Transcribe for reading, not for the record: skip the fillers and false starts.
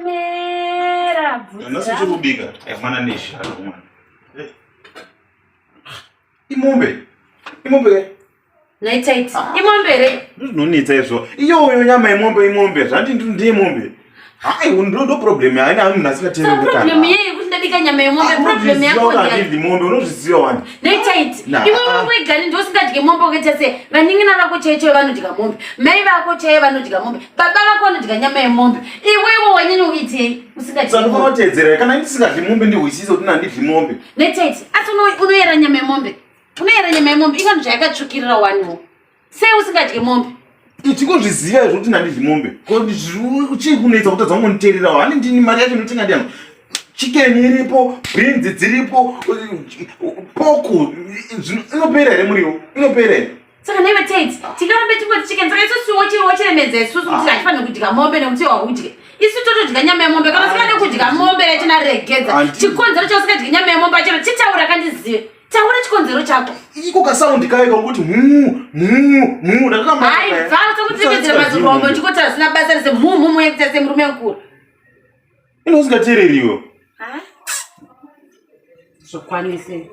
Mera. Nasi chubika. Mwana nishi mwana. Imombe. Imombe. Naitaiti. Imombe re. Nonita izvo. Iyo nyama imombe. Zvandi ndi imombe. Hai ndo problem yaani amunasikatenda kuti problem yeye kuti ndabika nyama yemombe problem yako ndi mombe unozviziva wani naitaiti iwe wegani ndio usingadye mombe ukatese vaningina vako cheche vanodya mombe mai vako cheye vanodya mombe baba vako vanodya nyama yemombe iwewe wanyanya uitei usingadye sano unotedzera kana ndisingadye mombe ndihwisisa kuti ndandidye mombe naitaiti asi unoyera nyama yemombe ingandizva yakatsvukirira waniwo sei usingadye mombe ichingozviziva izvo kuti ndandidye mombe chii kunoita kuti dzangonitererawo hani ndini mari yacho inotenga ndiano chicken iripo beans dziripo poku inopera here muriwo inopera here saka neve taiti tikarambe tingoti chicken saka isusuwo chiremedza isusu kuti hatifanire kudya mombe nekuti wakudye isu totodya nyama yemombe kana usikade kudya mombe yatinaregedza chikonzero chausikadye nyama yemombe achino chitaura kandizive taura chikonzero chako iko kasaundi kayo kakuti hai bvasa kuti rimedzera mazirombo ndikoti hazina basa rese yekutase murume mukuru ino usingateereriwo zvokwanise